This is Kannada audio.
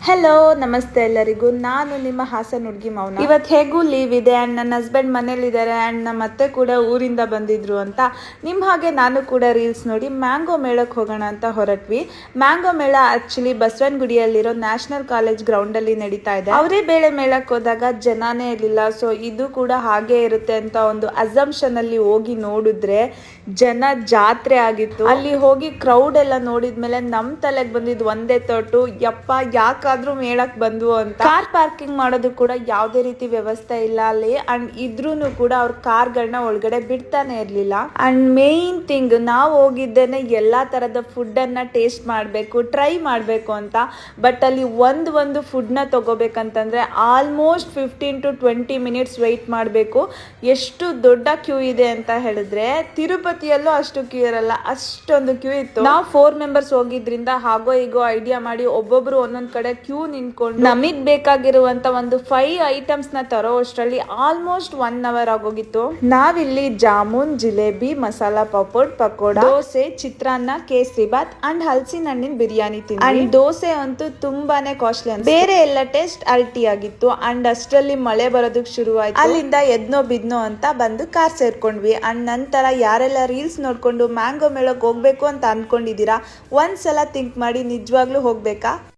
ಹಲೋ ನಮಸ್ತೆ ಎಲ್ಲರಿಗೂ. ನಾನು ನಿಮ್ಮ ಹಾಸನ ಹುಡುಗಿ ಮೌನ. ಇವತ್ತು ಹೇಗೂ ಲೀವ್ ಇದೆ ಆ್ಯಂಡ್ ನನ್ನ ಹಸ್ಬೆಂಡ್ ಮನೇಲಿದ್ದಾರೆ ಆ್ಯಂಡ್ ನಮ್ಮ ಅತ್ತೆ ಕೂಡ ಊರಿಂದ ಬಂದಿದ್ರು ಅಂತ ನಿಮ್ಮ ಹಾಗೆ ನಾನು ಕೂಡ ರೀಲ್ಸ್ ನೋಡಿ ಮ್ಯಾಂಗೋ ಮೇಳಕ್ಕೆ ಹೋಗೋಣ ಅಂತ ಹೊರಟ್ವಿ. ಮ್ಯಾಂಗೋ ಮೇಳ ಆ್ಯಕ್ಚುಲಿ ಬಸವನಗುಡಿಯಲ್ಲಿರೋ ನ್ಯಾಷನಲ್ ಕಾಲೇಜ್ ಗ್ರೌಂಡಲ್ಲಿ ನಡೀತಾ ಇದೆ. ಅವರೇ ಬೇಳೆ ಮೇಳಕ್ಕೆ ಹೋದಾಗ ಜನನೇ ಇರಲಿಲ್ಲ, ಸೊ ಇದು ಕೂಡ ಹಾಗೆ ಇರುತ್ತೆ ಅಂತ ಒಂದು ಅಸಂಪ್ಷನ್ ಅಲ್ಲಿ ಹೋಗಿ ನೋಡಿದ್ರೆ ಜನ ಜಾತ್ರೆ ಆಗಿತ್ತು. ಅಲ್ಲಿ ಹೋಗಿ ಕ್ರೌಡ್ ಎಲ್ಲ ನೋಡಿದ್ಮೇಲೆ ನಮ್ಮ ತಲೆಗೆ ಬಂದಿದ್ದು ಒಂದೇ ತೊಟ್ಟು, ಯಪ್ಪ ಯಾಕಾದ್ರೂ ಮೇಳಕ್ ಬಂದ್ವು ಅಂತ. ಕಾರ್ ಪಾರ್ಕಿಂಗ್ ಮಾಡೋದು ಕೂಡ ಯಾವುದೇ ರೀತಿ ವ್ಯವಸ್ಥೆ ಇಲ್ಲ ಅಲ್ಲಿ, ಅಂಡ್ ಇದ್ರೂನು ಕೂಡ ಅವ್ರ ಕಾರ್ಗಳನ್ನ ಒಳಗಡೆ ಬಿಡ್ತಾನೆ ಇರ್ಲಿಲ್ಲ. ಅಂಡ್ ಮೇನ್ ಥಿಂಗ್, ನಾವು ಹೋಗಿದ್ದೇನೆ ಎಲ್ಲಾ ತರದ ಫುಡ್ ಅನ್ನ ಟೇಸ್ಟ್ ಮಾಡ್ಬೇಕು, ಟ್ರೈ ಮಾಡ್ಬೇಕು ಅಂತ. ಬಟ್ ಅಲ್ಲಿ ಒಂದು ಫುಡ್ ನ ತಗೋಬೇಕಂತಂದ್ರೆ ಆಲ್ಮೋಸ್ಟ್ 15 to 20 ಮಿನಿಟ್ಸ್ ವೆಯ್ಟ್ ಮಾಡಬೇಕು. ಎಷ್ಟು ದೊಡ್ಡ ಕ್ಯೂ ಇದೆ ಅಂತ ಹೇಳಿದ್ರೆ ತಿರುಪತಿಯಲ್ಲೂ ಅಷ್ಟು ಕ್ಯೂ ಇರಲ್ಲ, ಅಷ್ಟೊಂದು ಕ್ಯೂ ಇತ್ತು. ನಾವು 4 ಮೆಂಬರ್ಸ್ ಹೋಗಿದ್ರಿಂದ ಹಾಗೋ ಹೀಗೋ ಐಡಿಯಾ ಮಾಡಿ ಒಬ್ಬೊಬ್ರು ಒಂದೊಂದ್ ಕಡೆ ಕ್ಯೂ ನಿಂತ್ಕೊಂಡು ನಮಗ್ ಬೇಕಾಗಿರುವಂತ ಒಂದು 5 ಐಟಮ್ಸ್ ನ ತರೋ ಅಷ್ಟರಲ್ಲಿ ಆಲ್ಮೋಸ್ಟ್ 1 hour ಆಗೋಗಿತ್ತು. ನಾವಿಲ್ಲಿ ಜಾಮೂನ್, ಜಿಲೇಬಿ, ಮಸಾಲಾ ಪಾಪಡ್, ಪಕೋಡ, ದೋಸೆ, ಚಿತ್ರಾನ್ನ, ಕೇಸರಿ ಬಾತ್ ಅಂಡ್ ಹಲಸಿನ ಹಣ್ಣಿನ ಬಿರಿಯಾನಿ ತಿಂದ್ವಿ. ಅಂಡ್ ದೋಸೆ ಅಂತೂ ತುಂಬಾನೇ ಕಾಸ್ಟ್ಲಿ ಅಂತ, ಬೇರೆ ಎಲ್ಲ ಟೇಸ್ಟ್ ಅಲ್ಟಿ ಆಗಿತ್ತು. ಅಂಡ್ ಅಷ್ಟರಲ್ಲಿ ಮಳೆ ಬರೋದಕ್ಕೆ ಶುರುವಾಯ್ತು. ಅಲ್ಲಿಂದ ಎದ್ನೋ ಬಿದ್ನೋ ಅಂತ ಬಂದು ಕಾರ್ ಸೇರ್ಕೊಂಡ್ವಿ. ಅಂಡ್ ನಂತರ ಯಾರೆಲ್ಲ ರೀಲ್ಸ್ ನೋಡ್ಕೊಂಡು ಮ್ಯಾಂಗೋ ಮೇಳಕ್ಕೆ ಹೋಗ್ಬೇಕು ಅಂತ ಅನ್ಕೊಂಡಿದೀರಾ, ಒಂದ್ಸಲ ಥಿಂಕ್ ಮಾಡಿ ನಿಜವಾಗ್ಲೂ ಹೋಗ್ಬೇಕಾ.